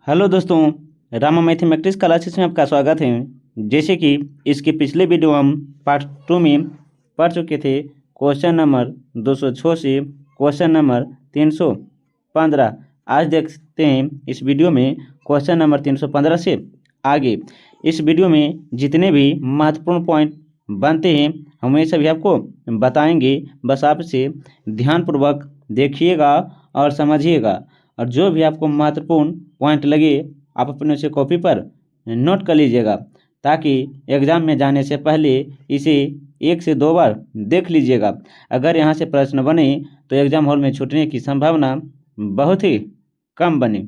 Hello दोस्तों, Rama mathematics classes में आपका स्वागत है। जैसे कि इसके पिछले वीडियो हम पार्ट 2 में पढ़ चुके थे क्वेश्चन नंबर 206 से क्वेश्चन नंबर 315। आज देखते हैं इस वीडियो में क्वेश्चन नंबर 315 से आगे। इस वीडियो में जितने भी महत्वपूर्ण पॉइंट बनते हैं हम ये सभी आपको बताएंगे। बस आपसे ध्यानपूर्वक देखिएगा और समझिएगा, और जो भी आपको महत्वपूर्ण पॉइंट लगे आप अपने से कॉपी पर नोट कर लीजिएगा, ताकि एग्ज़ाम में जाने से पहले इसे 1 से 2 बार देख लीजिएगा। अगर यहाँ से प्रश्न बने तो एग्ज़ाम हॉल में छूटने की संभावना बहुत ही कम बने।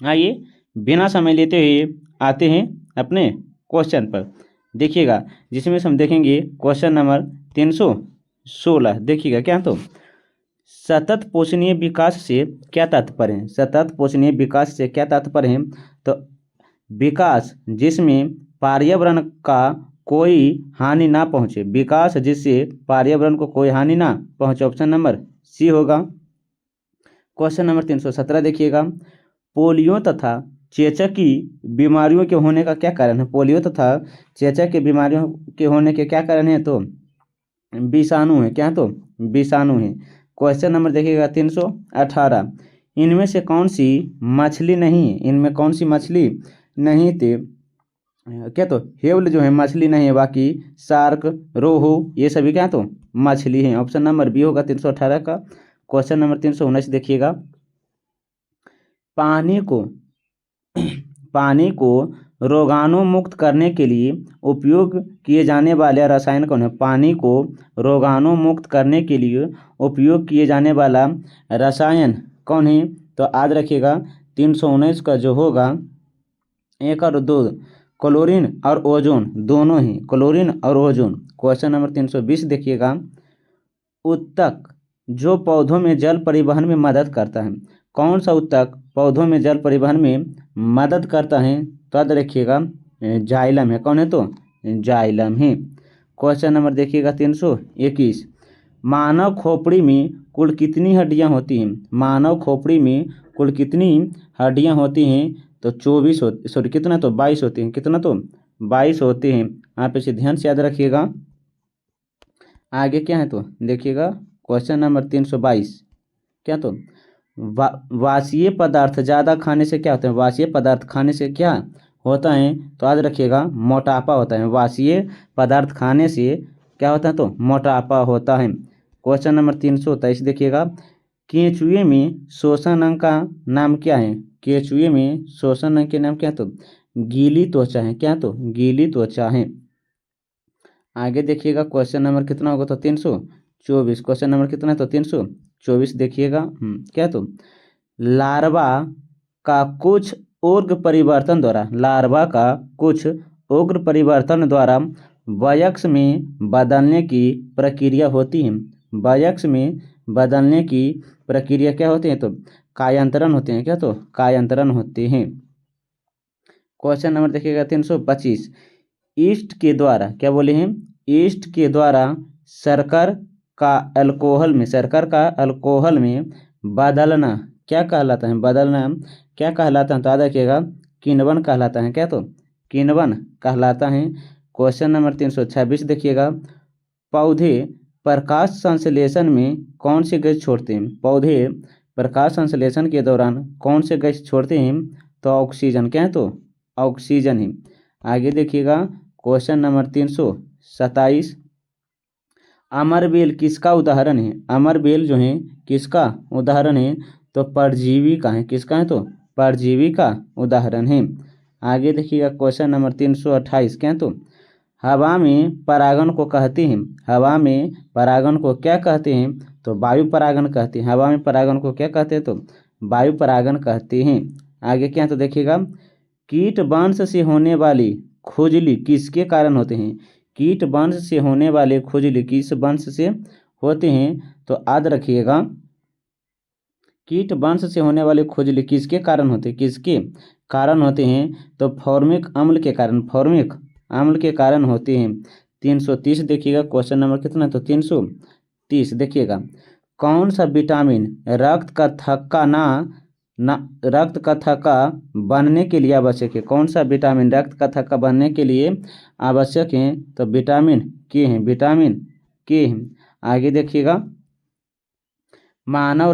आइए बिना समय लेते हुए आते हैं अपने क्वेश्चन पर। देखिएगा, जिसमें से हम देखेंगे क्वेश्चन नंबर 316। देखिएगा क्या, तो सतत पोषणीय विकास से क्या तात्पर्य है। सतत पोषणीय विकास से क्या तात्पर्य है? तो विकास जिसमें पर्यावरण का कोई हानि ना पहुंचे, विकास जिससे पर्यावरण को कोई हानि ना पहुंचे। ऑप्शन नंबर सी होगा। क्वेश्चन नंबर 317 देखिएगा, पोलियो तथा चेचक की बीमारियों के होने का क्या कारण है। पोलियो तथा चेचक की बीमारियों के होने के क्या कारण है? तो विषाणु है। क्या? तो विषाणु है। क्वेश्चन नंबर देखिएगा 318, इनमें से कौन सी मछली नहीं है। इनमें कौन सी मछली नहीं थी? क्या? तो हेवल जो है मछली नहीं है, बाकी शार्क, रोहू ये सभी क्या तो मछली हैं। ऑप्शन नंबर बी होगा 318 का। क्वेश्चन नंबर 319 देखिएगा, पानी को रोगाणु मुक्त करने के लिए उपयोग किए जाने वाले रसायन कौन है। पानी को रोगाणु मुक्त करने के लिए उपयोग किए जाने वाला रसायन कौन है? तो याद रखिएगा 319 का जो होगा 1 और 2, क्लोरीन और ओजोन दोनों ही, क्लोरीन और ओजोन। क्वेश्चन नंबर 320 देखिएगा, उत्तक जो पौधों में जल परिवहन में मदद करता है। कौन सा उत्तक पौधों में जल परिवहन में मदद करता है? तो याद रखिएगा जाइलम है। कौन है? तो जाइलम है। क्वेश्चन नंबर देखिएगा 321, मानव खोपड़ी में कुल कितनी हड्डियां होती हैं। मानव खोपड़ी में कुल कितनी हड्डियां होती हैं? तो 24 होती, सॉरी कितना, तो 22 होती हैं। कितना? तो 22 होते हैं। आप इसे ध्यान से याद रखिएगा। आगे क्या है? तो देखिएगा क्वेश्चन नंबर 322, क्या? तो वाष्य पदार्थ ज़्यादा खाने से क्या होता है। वाष्य पदार्थ खाने से क्या होता है? तो याद रखिएगा मोटापा होता है। वाष्य पदार्थ खाने से क्या होता है? तो मोटापा होता है। क्वेश्चन नंबर 323 देखिएगा, केंचुए में शोषण अंग का नाम क्या है। केंचुए में शोषण अंग के नाम क्या है? तो गीली त्वचा है। क्या? तो गीली त्वचा है। आगे देखिएगा क्वेश्चन नंबर कितना होगा? तो 324। क्वेश्चन नंबर कितना है? तो 324 देखिएगा। क्या? तो लार्वा का कुछ उग्र परिवर्तन द्वारा, लार्वा का कुछ उग्र परिवर्तन द्वारा वयस्क में बदलने की प्रक्रिया होती है। वयस्क में बदलने की प्रक्रिया क्या होती है? तो कायांतरण होते हैं। क्या? तो कायांतरण होते हैं। क्वेश्चन नंबर देखिएगा 325, ईस्ट के द्वारा, क्या बोले हैं? ईस्ट के द्वारा शक्कर का अल्कोहल में बदलना क्या कहलाता है? बदलना क्या कहलाता है? तो याद रखिएगा किण्वन कहलाता है। क्या? तो किण्वन कहलाता है। क्वेश्चन नंबर 326 देखिएगा, पौधे प्रकाश संश्लेषण में कौन से गैस छोड़ते हैं। पौधे प्रकाश संश्लेषण के दौरान कौन से गैस छोड़ते हैं? तो ऑक्सीजन। क्या है? तो ऑक्सीजन ही। आगे देखिएगा क्वेश्चन नंबर 327, अमरबेल किसका उदाहरण है। अमरबेल जो है किसका उदाहरण है? तो परजीवी का है। किसका है? तो परजीवी का उदाहरण है। आगे देखिएगा क्वेश्चन नंबर 328, क्या? तो हवा में परागण को कहते हैं। हवा में परागण को क्या कहते हैं? तो वायु परागण कहते हैं। हवा में परागण को क्या कहते हैं? तो वायु परागण कहते हैं। आगे क्या? तो देखिएगा, कीट वंश से होने वाली खुजली किसके कारण होते हैं। कीट वंश से होने वाले खुजली किस वंश से होते हैं? तो याद रखिएगा कीट वंश से होने वाले खुजली किसके कारण होते हैं? किसके कारण होते हैं? तो फॉर्मिक अम्ल के कारण, फॉर्मिक अम्ल के कारण होते हैं। 330 देखिएगा क्वेश्चन नंबर कितना? तो 330 देखिएगा, कौन सा विटामिन रक्त का थक्का रक्त कथका बनने के लिए आवश्यक है? कौन सा विटामिन रक्त कथका बनने के लिए आवश्यक है? तो विटामिन के हैं, विटामिन के हैं। आगे देखिएगा, मानव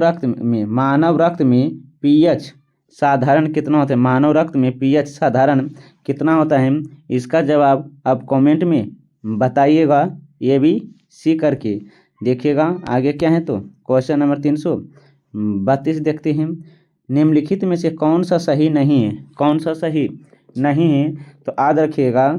रक्त में पीएच साधारण कितना होता है? मानव रक्त में पीएच साधारण कितना होता है? इसका जवाब आप कमेंट में बताइएगा, ये भी सी करके देखिएगा। आगे क्या है? तो क्वेश्चन नंबर 332 देखते हैं। निम्नलिखित में से कौन सा सही नहीं है? कौन सा सही नहीं है? तो याद रखिएगा,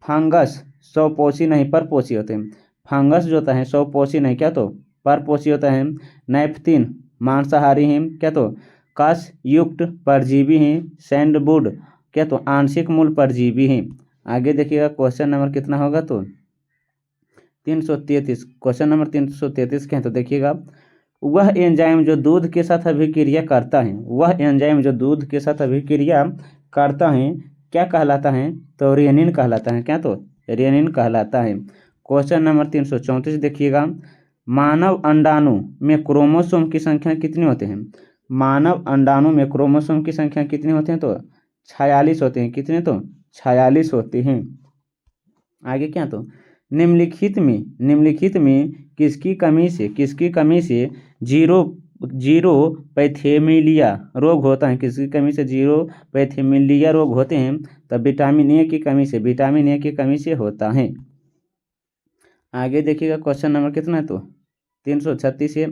फंगस स्वपोषी नहीं परपोषी होते हैं। फंगस जो होता है स्वपोषी नहीं, क्या तो परपोषी होता है। नैपथिन मांसाहारी हैं, क्या तो कश युक्त परजीवी हैं। सैंडवुड क्या तो आंशिक मूल परजीवी हैं। आगे देखिएगा, क्वेश्चन नंबर कितना होगा? तो 333। क्वेश्चन नंबर 333 क्या है? तो देखिएगा, वह एंजाइम जो दूध के साथ अभिक्रिया करता है, वह एंजाइम जो दूध के साथ अभिक्रिया करता है क्या कहलाता है? तो रेनिन कहलाता है। क्या तो रेनिन कहलाता है। क्वेश्चन नंबर 334 देखिएगा, मानव अंडाणु में क्रोमोसोम की संख्या कितनी होते हैं? मानव अंडाणु में क्रोमोसोम की संख्या कितनी होते हैं? तो 46 होते हैं। कितने? तो 46 होते हैं। आगे क्या? तो निम्नलिखित में किसकी कमी से जीरो पैथेमिलिया रोग होता है? किसकी कमी से जीरो पैथेमिलिया रोग होते हैं? तब विटामिन ए की कमी से होता है। आगे देखिएगा, क्वेश्चन नंबर कितना है? तो 336 है।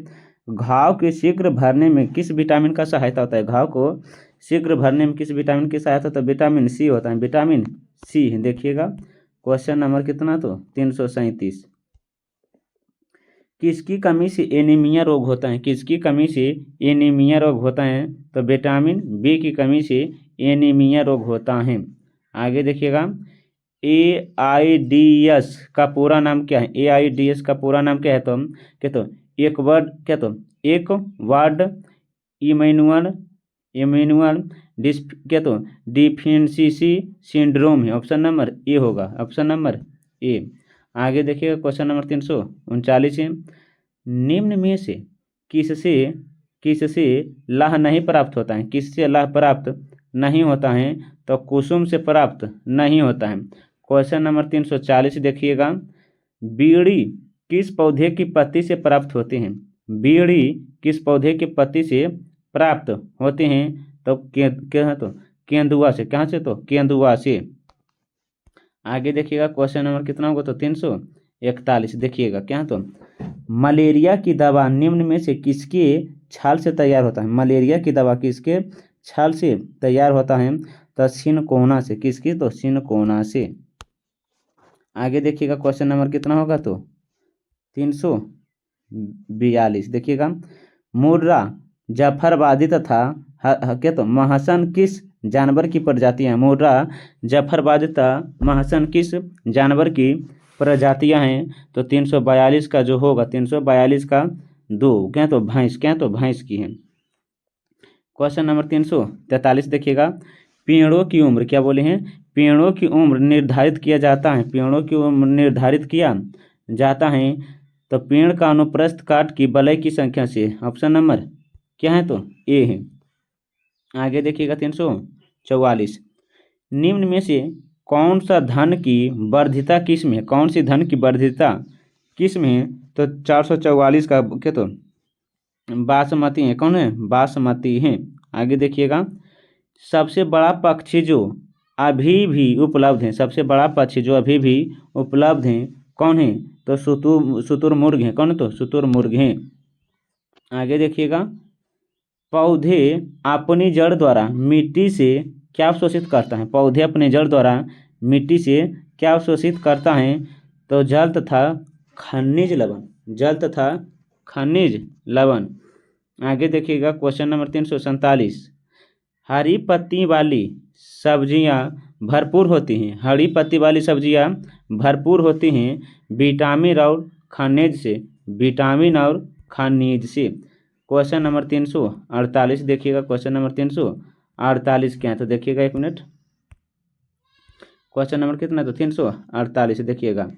घाव के शीघ्र भरने में किस विटामिन का सहायता होता है? घाव को शीघ्र भरने में किस विटामिन की सहायता होता है? विटामिन सी होता है, विटामिन सी। देखिएगा, क्वेश्चन नंबर कितना? तो 337। किसकी कमी से एनीमिया रोग होता है? किसकी कमी से एनीमिया रोग होता है? तो विटामिन बी की कमी से एनीमिया रोग होता है। आगे देखिएगा, AIDS का पूरा नाम क्या है? AIDS का पूरा नाम क्या है? तो क्या तो एक वर्ड इम्यूनल डिफिशिएंसी सिंड्रोम है। ऑप्शन नंबर ए होगा, ऑप्शन नंबर ए। आगे देखिएगा, क्वेश्चन नंबर 339 है। निम्न में से किससे लाह नहीं प्राप्त होता है? किससे लाह प्राप्त नहीं होता है? तो कुसुम से प्राप्त नहीं होता है। क्वेश्चन नंबर 340 देखिएगा, बीड़ी किस पौधे की पत्ती से प्राप्त होते हैं? बीड़ी किस पौधे की पत्ती से प्राप्त होते हैं? तो केंदुआ से। कहाँ से? तो केंदुआ से। आगे देखिएगा, क्वेश्चन नंबर कितना होगा? तो 341 देखिएगा, क्या? तो मलेरिया की दवा निम्न में से किसके छाल से तैयार होता है? मलेरिया की दवा किसके छाल से तैयार होता है? तो सिनकोना से। किसकी? तो सिनकोना से। आगे देखिएगा, क्वेश्चन नंबर कितना होगा? तो 342 देखिएगा, मुर्रा जफरवादी तथा क्या तो महसन किस जानवर की प्रजातियां? मुर्रा जफरवादी तथा महसन किस जानवर की प्रजातियां हैं? तो 342 का जो होगा, 342 का 2 क्या? तो भैंस। क्या? तो भैंस की है। क्वेश्चन नंबर 343 देखिएगा, पेड़ों की उम्र क्या बोले हैं? पेड़ों की उम्र निर्धारित किया जाता है। पेड़ों की उम्र निर्धारित किया जाता है तो पेड़ का अनुप्रस्थ काट की बलय की संख्या से। ऑप्शन नंबर क्या है? तो ए है। आगे देखिएगा, 344। निम्न में से कौन सा धन की वर्धिता किस्म है? कौन सी धन की वर्धिता किस्म है? तो 444 का क्या? तो बासमती है। कौन है? बासमती है। आगे देखिएगा, सबसे बड़ा पक्षी जो अभी भी उपलब्ध है, सबसे बड़ा पक्षी जो अभी भी उपलब्ध है कौन है? तो शुतुरमुर्ग है। कौन? तो शुतुरमुर्ग है। आगे देखिएगा, पौधे अपनी जड़ द्वारा मिट्टी से क्या अवशोषित करता है? पौधे अपने जड़ द्वारा मिट्टी से क्या अवशोषित करता है? तो जल तथा खनिज लवण। जल तथा खनिज लवण। आगे देखिएगा, क्वेश्चन नंबर 347। हरी पत्ती वाली सब्जियां भरपूर होती हैं। हरी पत्ती वाली सब्जियां भरपूर होती हैं विटामिन और खनिज से। विटामिन और खनिज से। क्वेश्चन नंबर 348 देखिएगा, क्वेश्चन नंबर 348 क्या है? तो देखिएगा, एक मिनट, क्वेश्चन नंबर कितना? तो 348 देखिएगा,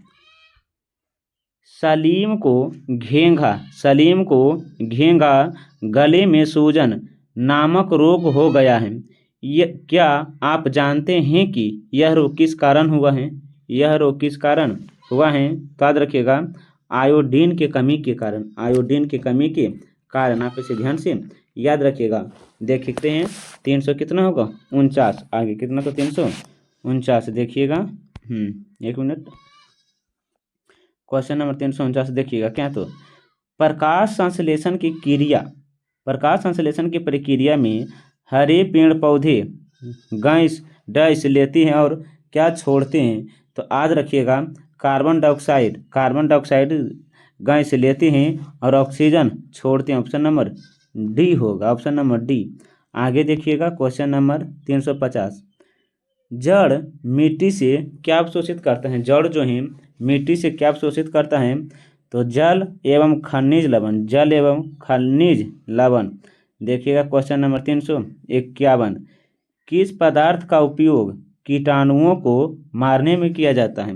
सलीम को घेंघा गले में सूजन नामक रोग हो गया है। क्या आप जानते हैं कि यह रोग किस कारण हुआ है? यह रोग किस कारण हुआ है? तो याद रखिएगा आयोडीन के कमी के कारण। आयोडीन की कमी के कारण आप इसे ध्यान से याद रखिएगा। देखते हैं 300 कितना होगा 49। आगे कितना तो 349 देखिएगा। एक मिनट। क्वेश्चन नंबर 349 देखिएगा क्या तो प्रकाश संश्लेषण की क्रिया। प्रकाश संश्लेषण की प्रक्रिया में हरे पेड़ पौधे गैस डैश लेती हैं और क्या छोड़ते हैं? तो याद रखिएगा कार्बन डाइऑक्साइड गैस लेते हैं और ऑक्सीजन छोड़ते हैं। ऑप्शन नंबर डी होगा, ऑप्शन नंबर डी। आगे देखिएगा क्वेश्चन नंबर 350। जड़ मिट्टी से क्या अवशोषित करता है? जड़ जो है मिट्टी से क्या अवशोषित करता है? तो जल एवं खनिज लवण। जल एवं खनिज लवण। देखिएगा क्वेश्चन नंबर 351। किस पदार्थ का उपयोग कीटाणुओं को मारने में किया जाता है?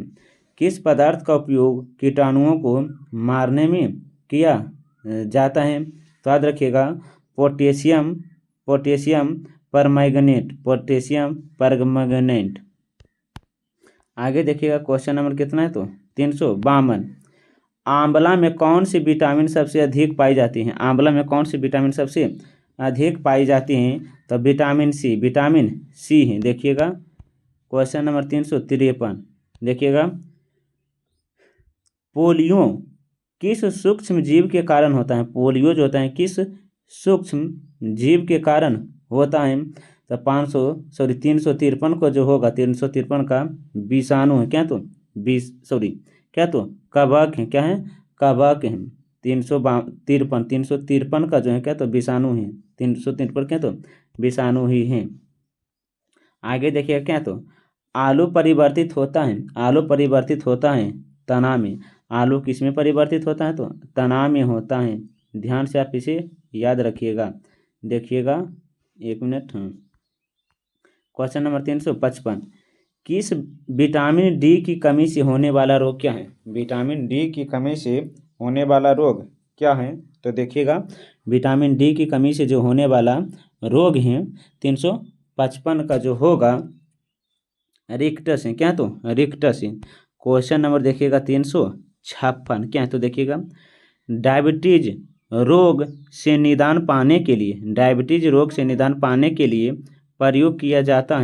किस पदार्थ का उपयोग कीटाणुओं को मारने में किया जाता है? तो याद रखिएगा पोटेशियम परमैंगनेट। आगे देखिएगा क्वेश्चन नंबर कितना है तो 352। आंवला में कौन सी विटामिन सबसे अधिक पाई जाती है? आंवला में कौन सी विटामिन सबसे अधिक पाई जाती हैं? तो विटामिन सी है। देखिएगा क्वेश्चन नंबर 353 देखिएगा पोलियो किस सूक्ष्म जीव के कारण होता है? पोलियो जो होता है किस सूक्ष्म जीव के कारण होता है? तो 353 को जो होगा 353 का विषाणु है। क्या तो कवक है। क्या है? कवक है। 353 का जो है क्या तो विषाणु है। 353 क्या तो विषाणु ही है। आगे देखिए क्या तो आलू परिवर्तित होता है तना में। आलू किस में परिवर्तित होता है? तो तना में होता है। ध्यान से आप इसे याद रखिएगा। देखिएगा एक मिनट। Question number 355। किस विटामिन डी की कमी से होने वाला रोग क्या है? विटामिन डी की कमी से होने वाला रोग क्या है? तो देखिएगा विटामिन डी की कमी से जो होने वाला रोग है 355 का जो होगा रिक्टस है। क्या तो रिक्टस है। क्वेश्चन नंबर देखिएगा 356 क्या है? तो देखिएगा डायबिटीज रोग से निदान पाने के लिए प्रयोग किया जाता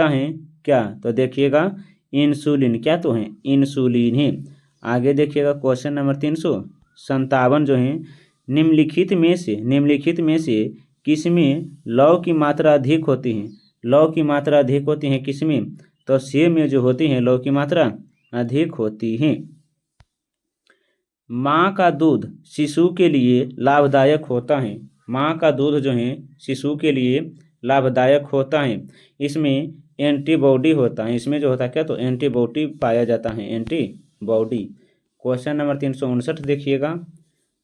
है क्या? तो देखिएगा इंसुलिन। क्या तो है? इंसुलिन है। आगे देखिएगा क्वेश्चन नंबर 357 जो है निम्नलिखित में से किसमें लौ की मात्रा अधिक होती है? लौ की मात्रा अधिक होती है किसमें? तो सेब में जो होती है लौ की मात्रा अधिक होती है। माँ का दूध शिशु के लिए लाभदायक होता है। माँ का दूध जो है शिशु के लिए लाभदायक होता है। इसमें एंटीबॉडी होता है। इसमें जो होता है क्या तो एंटीबॉडी पाया जाता है। एंटीबॉडी। क्वेश्चन नंबर 359 देखिएगा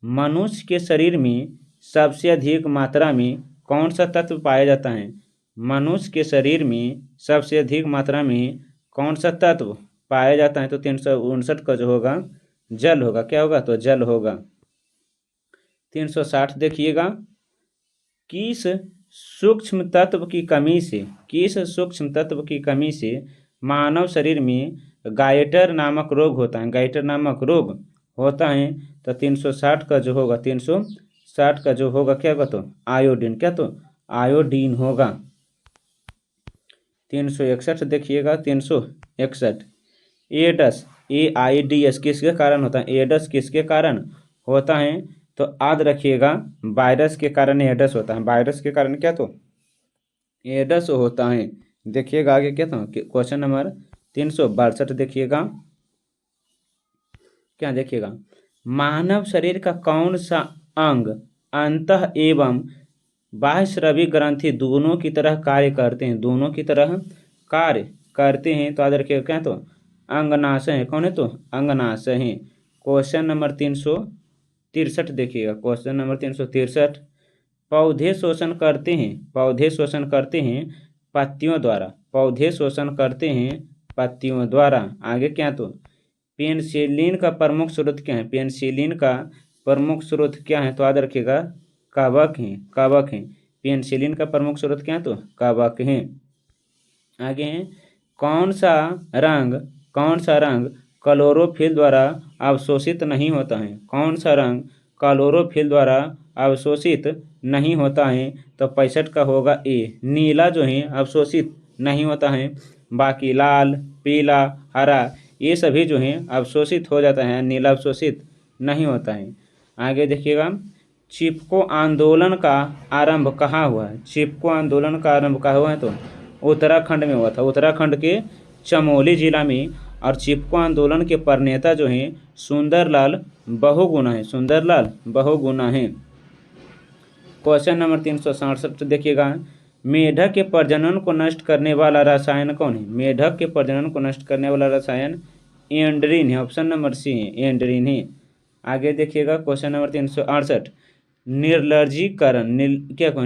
मनुष्य के शरीर में सबसे अधिक मात्रा में कौन सा तत्व पाया जाता है? मनुष्य के शरीर में सबसे अधिक मात्रा में कौन सा तत्व पाया जाता है? तो 359 का जो होगा जल होगा। क्या होगा? तो जल होगा। 360 देखिएगा किस सूक्ष्म तत्व की कमी से मानव शरीर में गाइटर नामक रोग होता है? तो 360 का जो होगा क्या होगा? तो आयोडीन। क्या तो आयोडीन होगा। 361 देखिएगा 361 एड्स AIDS किसके कारण होता है? एड्स किसके कारण होता है? तो याद रखिएगा वायरस के कारण एड्स होता है। वायरस के कारण क्या तो एड्स होता है। देखिएगा आगे क्या था क्वेश्चन नंबर 362 देखिएगा क्या देखिएगा मानव शरीर का कौन सा अंग अंतः एवं बाह्यस्रावी ग्रंथि दोनों की तरह कार्य करते हैं? तो याद रखिएगा क्या तो अंगनाशय है। कौन है? तो अंगनाशय है। क्वेश्चन नंबर 363 देखिएगा क्वेश्चन नंबर 363 पौधे शोषण करते हैं पत्तियों द्वारा। आगे क्या तो पेनिसिलिन का प्रमुख स्रोत क्या है? तो याद रखिएगा कवक हैं, कवक हैं। पेनिसिलिन का प्रमुख स्रोत क्या है? तो कवक हैं। आगे हैं, कौन सा रंग क्लोरोफिल द्वारा अवशोषित नहीं होता है? कौन सा रंग क्लोरोफिल द्वारा अवशोषित नहीं होता है? तो 65 का होगा ए, नीला जो है अवशोषित नहीं होता है। बाकी लाल, पीला, हरा ये सभी जो हैं अवशोषित हो जाता है, नीला अवशोषित नहीं होता है। आगे देखिएगा, चिपको आंदोलन का आरंभ कहाँ हुआ है? चिपको आंदोलन का आरंभ कहाँ हुआ है? तो उत्तराखंड में हुआ था, उत्तराखंड के चमोली जिला में। और चिपको आंदोलन के प्रणेता जो हैं सुंदरलाल बहुगुणा है, सुंदरलाल बहुगुणा है। क्वेश्चन नंबर 367 देखिएगा, मेढक के प्रजनन को नष्ट करने वाला रसायन कौन है? मेढक के प्रजनन को नष्ट करने वाला रसायन एंड्रीन है, ऑप्शन नंबर सी है, एंड्रीन है। आगे देखिएगा, क्वेश्चन नंबर 368, निर्लजीकरण क्या कहो,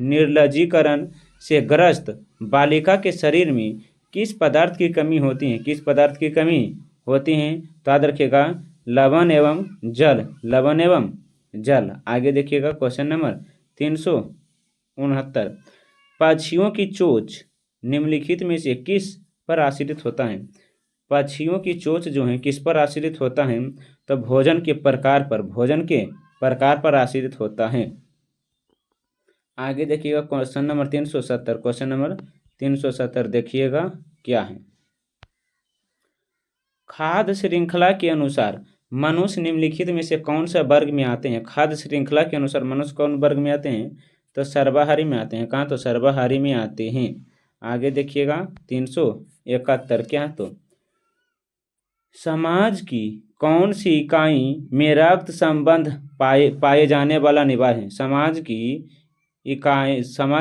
निर्लजीकरण से ग्रस्त बालिका के शरीर में किस पदार्थ की कमी होती है? किस पदार्थ की कमी होती है? तो याद रखिएगा, लवण एवं जल, लवण एवं जल। आगे देखिएगा, क्वेश्चन नंबर 369, पक्षियों की चोंच निम्नलिखित में से किस पर आश्रित होता है? पक्षियों की चोंच जो है किस पर आश्रित होता है? तो भोजन के प्रकार पर, भोजन के प्रकार पर आश्रित होता है। आगे देखिएगा, क्वेश्चन नंबर 370, क्वेश्चन नंबर 370 देखिएगा क्या है। खाद्य श्रृंखला के अनुसार मनुष्य निम्नलिखित में से कौन सा वर्ग में आते हैं? खाद्य श्रृंखला के अनुसार मनुष्य कौन वर्ग में आते हैं? तो सर्वाहारी में आते हैं। कहाँ? तो सर्वाहारी में आते हैं। आगे देखिएगा, 371 क्या है? तो समाज की कौन सी इकाई में रक्त संबंध पाए जाने वाला निवाय है? समाज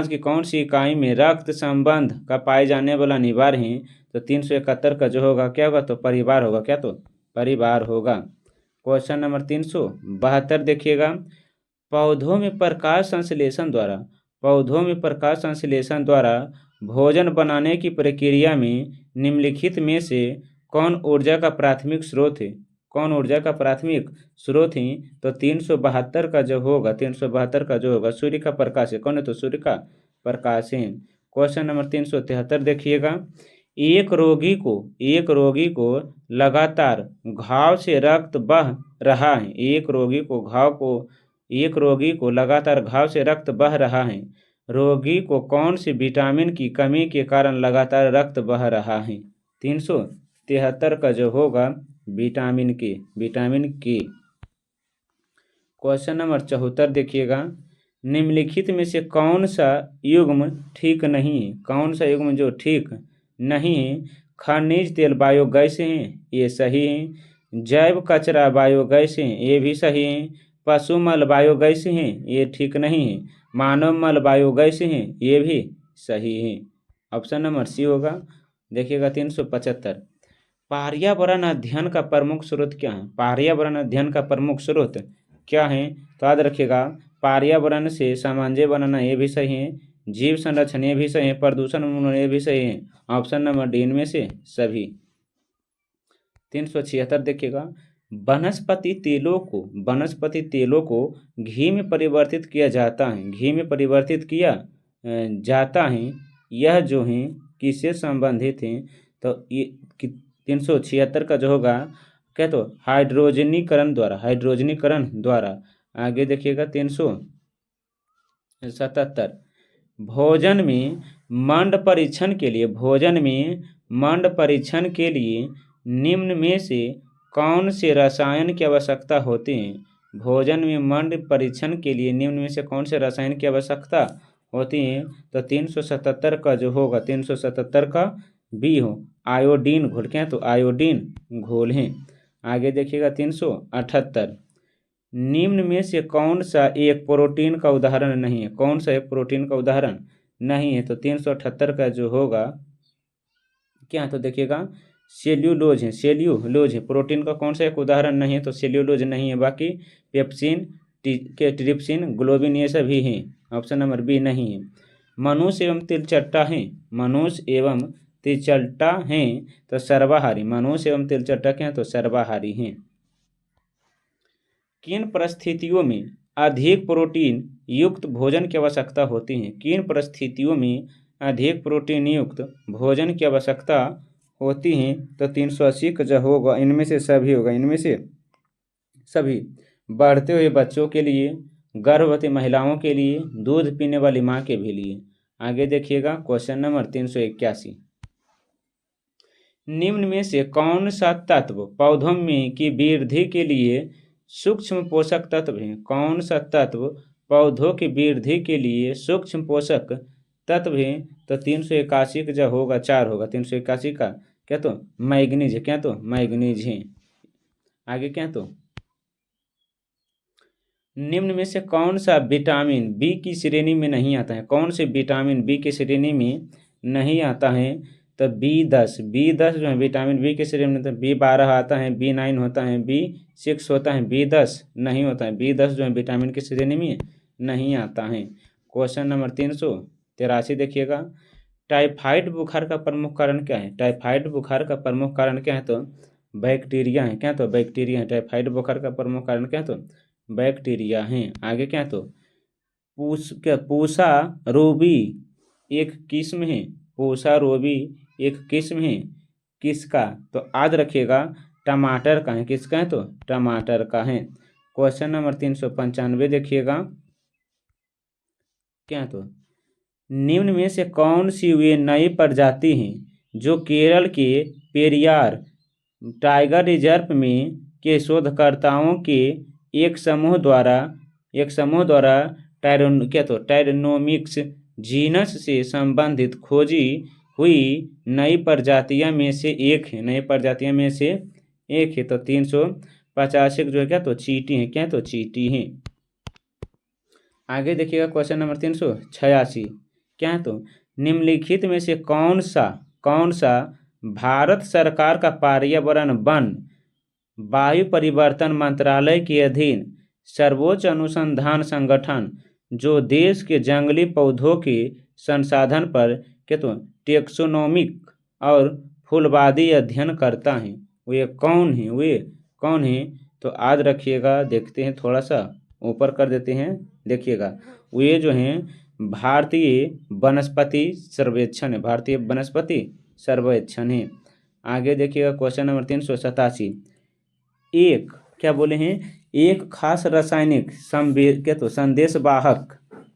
की कौन सी इकाई में रक्त संबंध का पाए जाने वाला निवार है? तो 371 का जो होगा क्या होगा? तो परिवार होगा। क्या? तो परिवार होगा। क्वेश्चन नंबर 372 देखिएगा, पौधों में प्रकाश संश्लेषण द्वारा भोजन बनाने की प्रक्रिया में निम्नलिखित में से कौन ऊर्जा का प्राथमिक स्रोत है? कौन ऊर्जा का प्राथमिक स्रोत है? तो 372 का जो होगा, 372 का जो होगा सूर्य का प्रकाश है। कौन है? तो सूर्य का प्रकाश है। क्वेश्चन नंबर 373 देखिएगा, एक रोगी को लगातार घाव से रक्त बह रहा है। एक रोगी को लगातार घाव से रक्त बह रहा है। रोगी को कौन सी विटामिन की कमी के कारण लगातार रक्त बह रहा है? 373 का जो होगा विटामिन के, विटामिन के। क्वेश्चन नंबर 74 देखिएगा, निम्नलिखित में से कौन सा युग्म ठीक नहीं है? कौन सा युग्म जो ठीक नहीं है? खनिज तेल बायोगैस हैं, ये सही है। जैव कचरा बायोगैस हैं, ये भी सही है। पशु मल बायोगैस हैं, ये ठीक नहीं है। मानव मल बायोगैस हैं, ये भी सही है। ऑप्शन नंबर सी होगा। देखिएगा 375, पर्यावरण अध्ययन का प्रमुख स्रोत क्या है? पर्यावरण अध्ययन का प्रमुख स्रोत क्या है? तो याद रखिएगा, पर्यावरण से सामंजस्य बनाना, ये भी सही है। जीव संरक्षण, ये भी सही है। प्रदूषण उन्मूलन, ये भी सही है। ऑप्शन नंबर डी इनमें से सभी। 376 देखिएगा, वनस्पति तेलों को घी में परिवर्तित किया जाता है। घी में परिवर्तित किया जाता है, यह जो है किससे संबंधित है? तो ये 376 का जो होगा क्या? तो हाइड्रोजनीकरण द्वारा। आगे देखिएगा 377, भोजन में मंड परीक्षण के लिए निम्न में से कौन से रसायन की आवश्यकता होती है? भोजन में मंड परीक्षण के लिए निम्न में से कौन से रसायन की आवश्यकता होती है? तो 377 का जो होगा, 377 का बी हो, आयोडीन घोल। क्या है? तो आयोडीन घोल है। आगे देखिएगा 378, निम्न में से कौन सा एक प्रोटीन का उदाहरण नहीं है? कौन सा एक प्रोटीन का उदाहरण नहीं है? तो 378 का जो होगा क्या है? तो देखिएगा सेल्यूलोज है। प्रोटीन का कौन सा एक उदाहरण नहीं है? तो सेल्यूलोज नहीं है। बाकी पेप्सिन, ट्रिप्सिन, ग्लोबिन, ये सभी हैं। ऑप्शन नंबर बी नहीं है। मनुष्य एवं तिलचट्टा हैं तो सर्वाहारी। मनुष्य एवं तिलचट्टा क्या है? तो सर्वाहारी हैं। किन परिस्थितियों में अधिक प्रोटीन युक्त भोजन की आवश्यकता होती है? किन परिस्थितियों में अधिक प्रोटीन युक्त भोजन की आवश्यकता होती है? तो 380 का जो होगा इनमें से सभी होगा, इनमें से सभी। बढ़ते हुए बच्चों के लिए, गर्भवती महिलाओं के लिए, दूध पीने वाली माँ के भी लिए। आगे देखिएगा क्वेश्चन नंबर 381। निम्न में से कौन सा तत्व पौधों में की वृद्धि के लिए सूक्ष्म पोषक तत्व है? कौन सा तत्व पौधों की वृद्धि के लिए सूक्ष्म पोषक तत्व है? तो 381 का जो होगा 4 होगा। 381 का क्या तो मैग्नीज है, क्या तो मैग्नीज है। आगे क्या तो निम्न में से कौन सा विटामिन बी की श्रेणी में नहीं आता है? कौन से विटामिन बी की श्रेणी में नहीं आता है? तो B10 जो है विटामिन बी की श्रेणी में, तो B12 आता है, B9 होता है, B6 होता है, B10 नहीं होता है। B10 जो है विटामिन की श्रेणी में नहीं आता है। क्वेश्चन नंबर 383 देखिएगा। टाइफाइड बुखार का प्रमुख कारण क्या है? टाइफाइड बुखार का प्रमुख कारण क्या है? तो बैक्टीरिया है, क्या तो बैक्टीरिया है। टाइफाइड बुखार का प्रमुख कारण क्या तो बैक्टीरिया हैं। आगे क्या तो पूसा रोबी एक किस्म है। पूसा रोबी एक किस्म है किसका? तो याद रखिएगा टमाटर का है। किसका है? तो टमाटर का है। क्वेश्चन नंबर 395 देखिएगा। क्या तो निम्न में से कौन सी वे नई प्रजाति हैं जो केरल के पेरियार टाइगर रिजर्व में के शोधकर्ताओं के एक समूह द्वारा टायरोनोमिक्स जीनस से संबंधित खोजी हुई नई प्रजातियां में से एक है? नई प्रजातियां में से एक है। तो 385 जो है क्या तो चींटी है, क्या तो चींटी है। आगे देखिएगा क्वेश्चन नंबर 386। क्या है? तो निम्नलिखित में से कौन सा भारत सरकार का पर्यावरण वन वायु परिवर्तन मंत्रालय के अधीन सर्वोच्च अनुसंधान संगठन जो देश के जंगली पौधों के संसाधन पर टेक्सोनोमिक और फूलवादी अध्ययन करता है? वे कौन है? तो याद रखिएगा, देखते हैं थोड़ा सा ऊपर कर देते हैं। देखिएगा वे जो हैं भारतीय वनस्पति सर्वेक्षण है। भारतीय वनस्पति सर्वेक्षण है। आगे देखिएगा क्वेश्चन नंबर 387। एक क्या बोले हैं? एक खास रासायनिक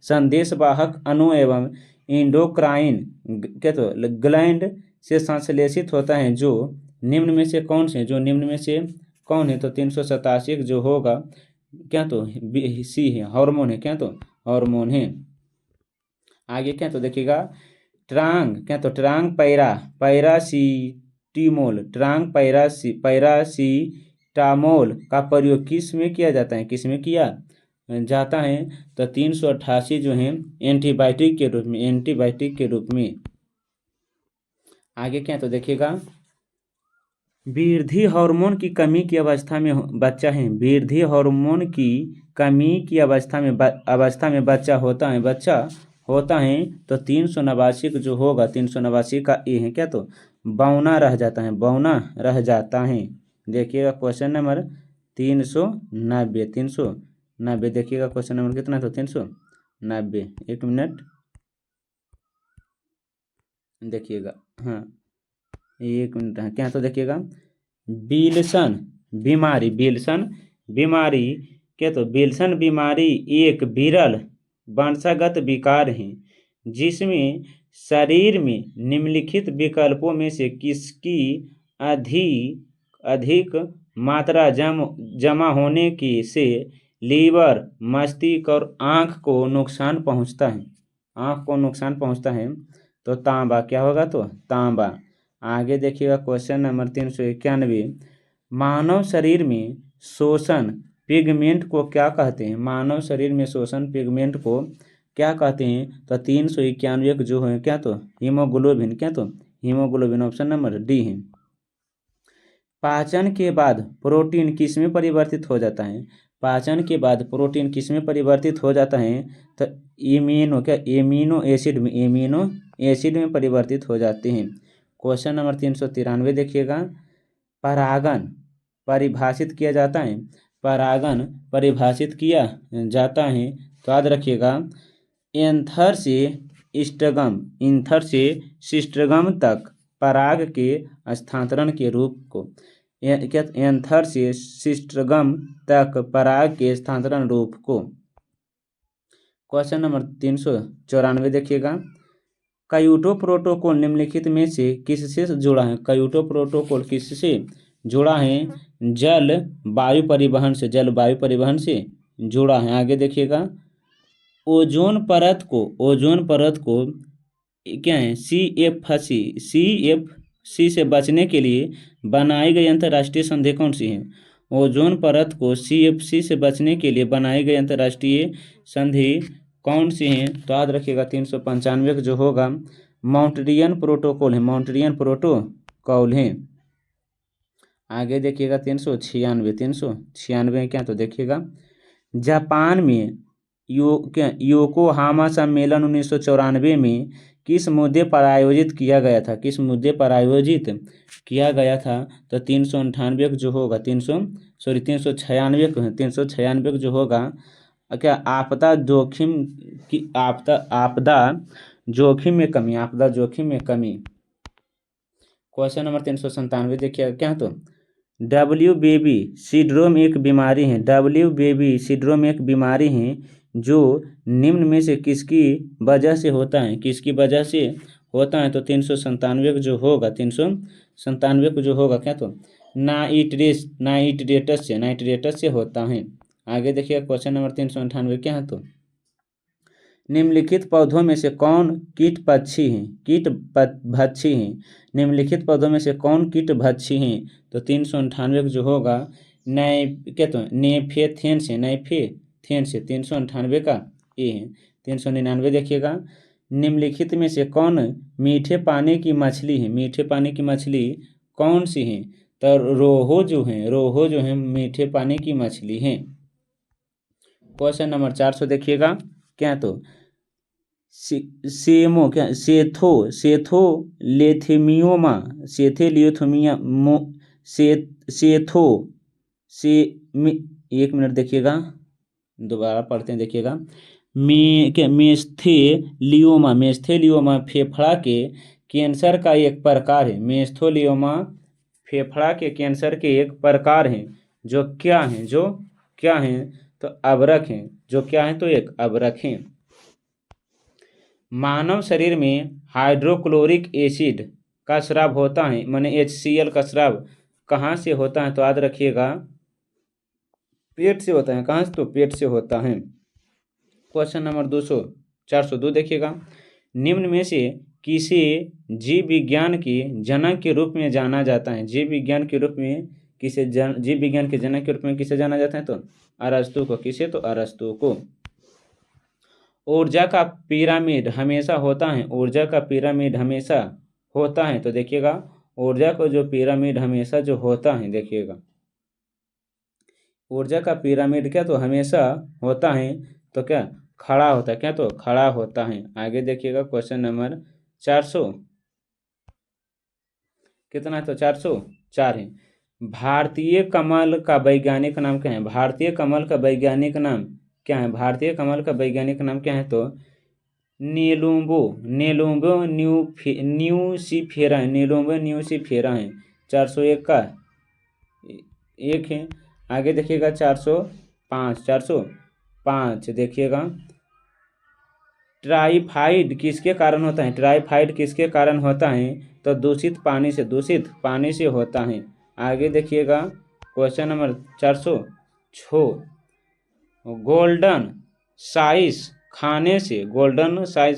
संदेशवाहक अणु एवं इंडोक्राइन ग्लैंड से संश्लेषित होता है जो निम्न में से कौन है? तो 387 जो होगा क्या तो सी है, हार्मोन है। क्या तो हार्मोन है। आगे क्या तो देखिएगा ट्रांग पैरासीटामोल का प्रयोग किस में किया जाता है? किस में किया जाता है? तो 388 जो है एंटीबायोटिक के रूप में। आगे क्या तो देखिएगा वृद्धि हार्मोन की कमी की अवस्था में बच्चा है। वृद्धि हार्मोन की कमी की अवस्था में बच्चा होता है। तो 389 जो होगा 389 का ए है। क्या तो बौना रह जाता है। देखिएगा क्वेश्चन नंबर 390 देखिएगा क्वेश्चन नंबर कितना? तो 390। एक मिनट देखिएगा, हाँ एक मिनट है। क्या तो देखिएगा विल्सन बीमारी एक विरल वंशागत विकार है जिसमें शरीर में निम्नलिखित विकल्पों में से किसकी अधिक मात्रा जमा होने की से लीवर, मस्तिष्क और आँख को नुकसान पहुँचता है। तो तांबा क्या होगा? तो तांबा। आगे देखिएगा क्वेश्चन नंबर 391। मानव शरीर में शोषण पिगमेंट को क्या कहते हैं? मानव शरीर में शोषण पिगमेंट को क्या कहते हैं? तो 391 जो है क्या तो हीमोग्लोबिन। क्या तो हीमोग्लोबिन ऑप्शन नंबर डी है। पाचन के बाद प्रोटीन किस में परिवर्तित हो जाता है? पाचन के बाद प्रोटीन किस में परिवर्तित हो जाता है? तो एमिनो एसिड में परिवर्तित हो जाते हैं। क्वेश्चन नंबर 393 देखिएगा। परागण परिभाषित किया जाता है। परागण परिभाषित किया जाता है? तो याद रखिएगा एंथर से सिस्टगम तक पराग के स्थानांतरण के रूप को एंथर से सिस्टगम तक पराग के स्थानांतरण रूप को। क्वेश्चन नंबर 394 देखिएगा क्योटो प्रोटोकॉल निम्नलिखित में से किससे जुड़ा है? क्योटो प्रोटोकॉल किससे जुड़ा है? जल वायु परिवहन से जुड़ा है। आगे देखिएगा ओजोन परत को क्या है CFC से बचने के लिए बनाई गई अंतर्राष्ट्रीय संधि कौन सी है? ओजोन परत को CFC से बचने के लिए बनाई गई अंतर्राष्ट्रीय संधि कौन सी है? तो याद रखिएगा 395 जो होगा मॉन्ट्रियल प्रोटोकॉल है। आगे देखिएगा 396 क्या? तो देखिएगा जापान में योकोहामा सम्मेलन 1994 में किस मुद्दे पर आयोजित किया गया था? तो 398 जो होगा 396 जो होगा क्या? आपदा जोखिम में कमी। क्वेश्चन नंबर 397 देखिए क्या? तो डब्ल्यू बेबी सिंड्रोम एक बीमारी है जो निम्न में से किसकी वजह से होता है? तो 397 जो होगा क्या? तो नाइट्रेटस से होता है। आगे देखिए क्वेश्चन नंबर 398 क्या है? तो निम्नलिखित पौधों में से कौन कीटभक्षी हैं? निम्नलिखित पौधों में से कौन कीटभक्षी हैं? तो 398 जो होगा नेफेथेन से 398 का ए है। 399 देखिएगा निम्नलिखित में से कौन मीठे पानी की मछली कौन सी है? तो रोहू जो है मीठे पानी की मछली है। क्वेश्चन नंबर 400 देखिएगा क्या? तो एक मिनट देखिएगा दोबारा पढ़ते हैं। देखिएगा मेस्थेलियोमा फेफड़ा के कैंसर का एक प्रकार है। मेस्थेलियोमा फेफड़ा के कैंसर के एक प्रकार है जो क्या है? तो अबरख है। तो एक अबरख है। मानव शरीर में हाइड्रोक्लोरिक एसिड का स्राव होता है माने HCl का स्राव कहाँ से होता है? तो याद रखिएगा पेट से होता है। कहाँ से? तो पेट से होता है। क्वेश्चन नंबर 402 देखिएगा निम्न में से किसे जीव विज्ञान के जनक के रूप में जाना जाता है? जीव विज्ञान के जनक के रूप में किसे जाना जाता है? तो अरस्तु को। किसे? तो अरस्तु को। ऊर्जा का पिरामिड हमेशा होता है। तो देखिएगा ऊर्जा को जो पिरामिड हमेशा जो होता है, देखिएगा ऊर्जा का पिरामिड क्या? तो हमेशा होता है तो क्या? खड़ा होता है। क्या? तो खड़ा होता है। आगे देखिएगा क्वेश्चन नंबर 400 कितना है? तो 404 है। भारतीय कमल का वैज्ञानिक नाम क्या है? भारतीय कमल का वैज्ञानिक नाम क्या है? तो नेलुम्बो न्यूसिफेरा है। 401 का एक है। आगे देखिएगा 405 देखिएगा टाइफाइड किसके कारण होता है? तो दूषित पानी से होता है। आगे देखिएगा क्वेश्चन नंबर 406 गोल्डन साइज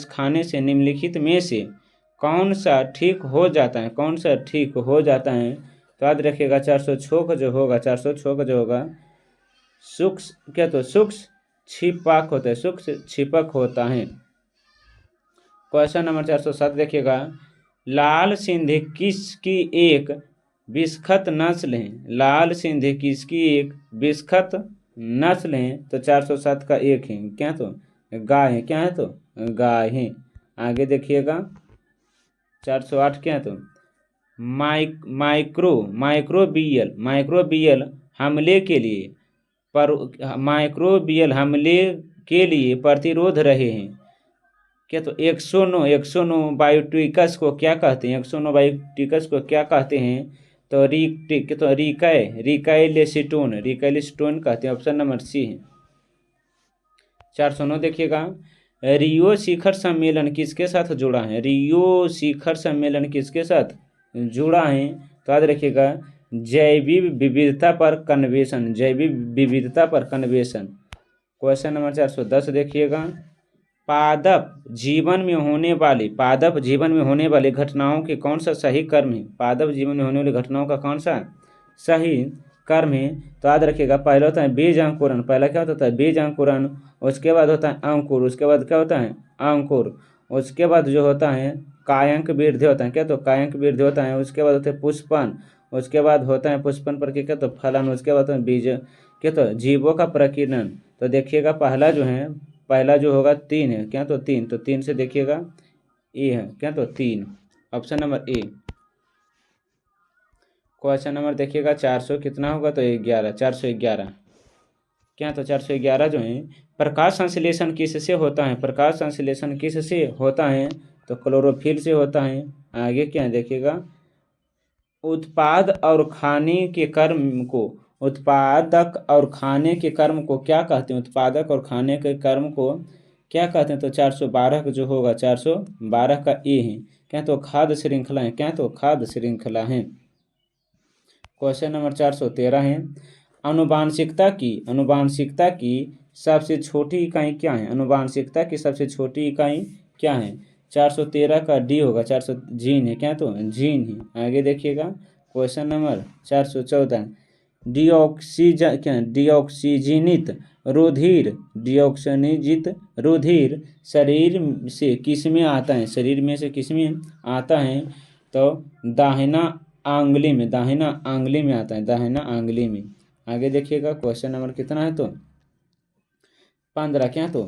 खाने से निम्नलिखित में से कौन सा ठीक हो जाता है? तो याद रखिएगा 406 का जो होगा सूक्ष्म छिपक होता है। क्वेश्चन नंबर 407 देखिएगा लाल सिंधी किसकी एक विसख्त नस्ल है? तो 407 का एक है। क्या? तो गाय है। क्या है? तो गाय है। आगे देखिएगा 408 क्या? तो माइक्रोबियल हमले के लिए पर माइक्रोबियल हमले के लिए प्रतिरोध रहे हैं। क्या तो 109 बायोटिकस को क्या कहते हैं? 109 बायोटिकस को क्या कहते हैं? तो रिकाइलेसिटोन कहते हैं। ऑप्शन नंबर सी है। 409 देखिएगा, रियो शिखर सम्मेलन किसके साथ जुड़ा है? रियो शिखर सम्मेलन किसके साथ जुड़ा है? तो याद रखिएगा, जैविक विविधता पर कन्वेंशन। क्वेश्चन नंबर 410 देखिएगा, पादप जीवन में होने वाली घटनाओं के कौन सा सही कर्म है? पादप जीवन में होने वाली घटनाओं का कौन सा सही कर्म है? तो याद रखिएगा, पहला होता है बीज अंकुरण। पहला क्या होता है? बीज अंकुरण। उसके बाद होता है अंकुर। उसके बाद क्या होता है? अंकुर। उसके बाद जो होता है कायंक वृद्धि होता है। क्या? तो कायंक वृद्धि होता है। उसके बाद होता है पुष्पन। उसके बाद होता है पुष्पन पर क्या? तो फलन। उसके बाद होता है बीज। क्या? तो जीवों का प्रकीर्णन। तो देखिएगा, पहला जो होगा 3 है। क्या? तो 3। तो 3 से देखिएगा ए है। क्या? तो 3। Option number A. Question number देखिएगा 400 कितना होगा? तो 11। 411। क्या? तो 411 जो है, प्रकाश संश्लेषण किससे होता है? प्रकाश संश्लेषण किससे होता है? तो क्लोरोफिल से होता है। आगे क्या देखिएगा, उत्पाद और खाने के कर्म को क्या कहते हैं? उत्पादक और खाने के कर्म को क्या कहते हैं? तो 412 का जो होगा, 412 का ए है। क्या? तो खाद्य श्रृंखला है। क्या? तो खाद्य श्रृंखला है। क्वेश्चन नंबर 413 है, अनुवांशिकता की सबसे छोटी इकाई क्या है? अनुवांशिकता की सबसे छोटी इकाई क्या है? 413 का डी होगा। 400 जीन है। क्या? तो जीन है। आगे देखिएगा, क्वेश्चन नंबर 414, डिऑक्सीजनित रुधिर शरीर से किस में आता है? शरीर में से किस में आता है? तो दाहिना आंगली में आता है। दाहिना आंगली में। आगे देखिएगा, क्वेश्चन नंबर कितना है? तो 15। क्या? तो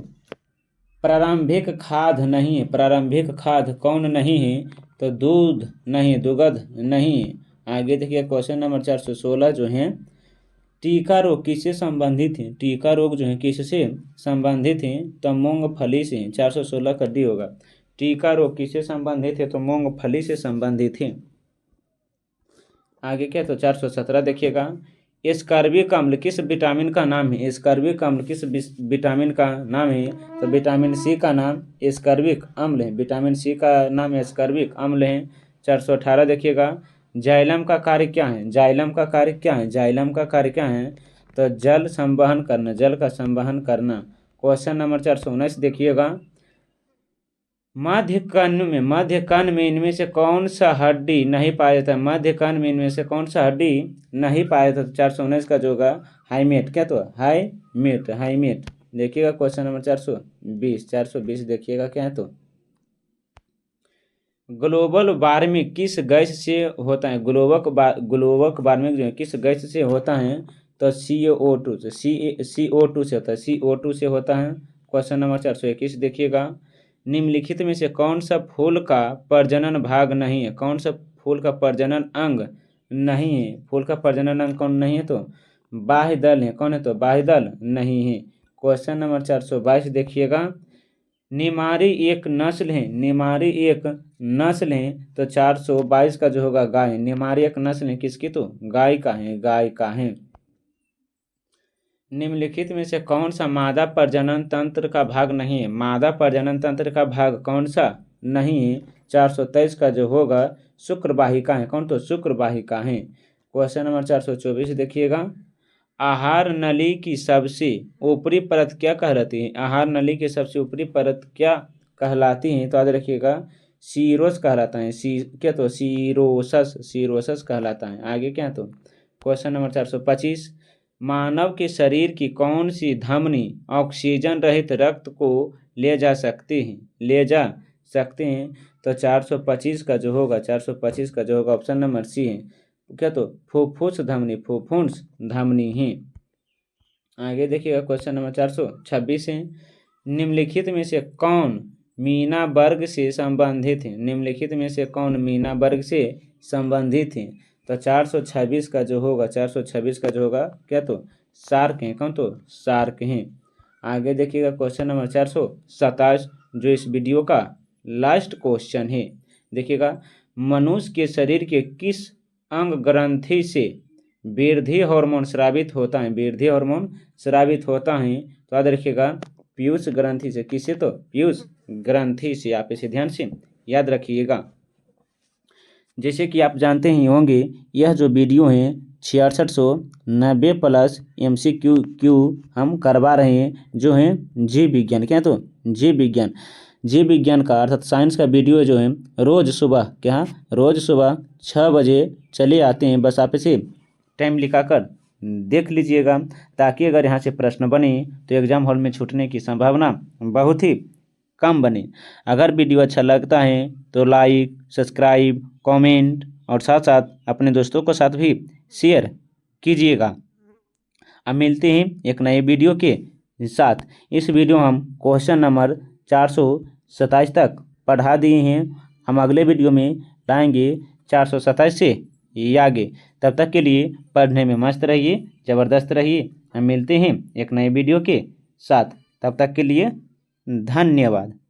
प्रारंभिक खाद नहीं है। प्रारंभिक खाद कौन नहीं है? तो दूध नहीं, दुग्ध नहीं है। आगे देखिए, क्वेश्चन नंबर 416 जो है, टीका रोग किससे संबंधित है? टीका रोग जो है किससे संबंधित है? तो मूंगफली से। 416 का डी होगा। टीका रोग किससे संबंधित है? तो मूंगफली से संबंधित है। आगे क्या? तो 417 देखिएगा, एस्कॉर्बिक अम्ल किस विटामिन का नाम है? एस्कॉर्बिक अम्ल किस विटामिन का नाम है? तो विटामिन सी का नाम एस्कॉर्बिक अम्ल है। विटामिन सी का नाम एस्कॉर्बिक अम्ल है। 418 देखिएगा, जाइलम का कार्य क्या है? जाइलम का कार्य क्या है? तो जल का संवहन करना। क्वेश्चन नंबर 419 देखिएगा, मध्य कर्ण में इनमें से कौन सा हड्डी नहीं पाया जाता? मध्य कर्ण में इनमें से कौन सा हड्डी नहीं पाया जाता? 419 का जो होगा हाइमेट। क्या? तो हाइमेट देखिएगा। क्वेश्चन नंबर 420 देखिएगा। क्या है? तो ग्लोबल वार्मिंग किस गैस से होता है? ग्लोबल वार्मिंग जो है किस गैस से होता है? तो CO2 से। CO2 से होता है। CO2 से होता है। क्वेश्चन नंबर 421 देखिएगा, निम्नलिखित में से कौन सा फूल का प्रजनन भाग नहीं है? कौन सा फूल का प्रजनन अंग नहीं है? फूल का प्रजनन अंग कौन नहीं है? तो बाह्य दल है। कौन है? तो बाह्य दल नहीं है। क्वेश्चन नंबर 422 देखिएगा, निमारी एक नस्ल है। तो 422 का जो होगा गाय। निमारी एक नस्ल है किसकी? तो गाय का है। निम्नलिखित में से कौन सा मादा प्रजनन तंत्र का भाग नहीं है? मादा प्रजनन तंत्र का भाग कौन सा नहीं है? 423 का जो होगा शुक्रवाहिका है। कौन? तो शुक्रवाहिका है। क्वेश्चन नंबर 424 देखिएगा, आहार नली की सबसे ऊपरी परत क्या कहलाती है? आहार नली की सबसे ऊपरी परत क्या कहलाती है? तो याद रखिएगा, सीरोस कहलाता है। क्या? तो सीरोसस कहलाता है। आगे क्या? तो क्वेश्चन नंबर 425, मानव के शरीर की कौन सी धमनी ऑक्सीजन रहित रक्त को ले जा सकते हैं? तो 425 का जो होगा ऑप्शन नंबर सी है। क्या? तो फुफ्फुस धमनी है। आगे देखिएगा, क्वेश्चन नंबर 426 है, निम्नलिखित में से कौन मीना वर्ग से संबंधित है? निम्नलिखित में से कौन मीना वर्ग से संबंधित है? तो 426 का जो होगा क्या? तो शार्क हैं। कौन? तो शार्क हैं। आगे देखिएगा क्वेश्चन नंबर 427 जो इस वीडियो का लास्ट क्वेश्चन है। देखिएगा, मनुष्य के शरीर के किस अंग ग्रंथि से वृद्धि हार्मोन स्रावित होता है? वृद्धि हार्मोन स्रावित होता है तो याद रखिएगा पीयूष ग्रंथि से। किससे? तो पीयूष ग्रंथि से। आप इसे ध्यान से याद रखिएगा। जैसे कि आप जानते ही होंगे, यह जो वीडियो है 6690 प्लस MCQ हम करवा रहे हैं जो हैं जीव विज्ञान। क्या? तो जीव विज्ञान। जीव विज्ञान का अर्थात साइंस का वीडियो जो है रोज़ सुबह, क्या? रोज़ सुबह 6 बजे चले आते हैं। बस आप इसे टाइम लिखा कर देख लीजिएगा, ताकि अगर यहाँ से प्रश्न बने तो एग्जाम हॉल में छूटने की संभावना बहुत ही कम बने। अगर वीडियो अच्छा लगता है तो लाइक, सब्सक्राइब, कमेंट और साथ साथ अपने दोस्तों के साथ भी शेयर कीजिएगा। अब मिलते हैं एक नए वीडियो के साथ। इस वीडियो हम क्वेश्चन नंबर 427 तक पढ़ा दिए हैं। हम अगले वीडियो में लाएंगे 427 से आगे। तब तक के लिए पढ़ने में मस्त रहिए, ज़बरदस्त रहिए। हम मिलते हैं एक नए वीडियो के साथ। तब तक के लिए धन्यवाद।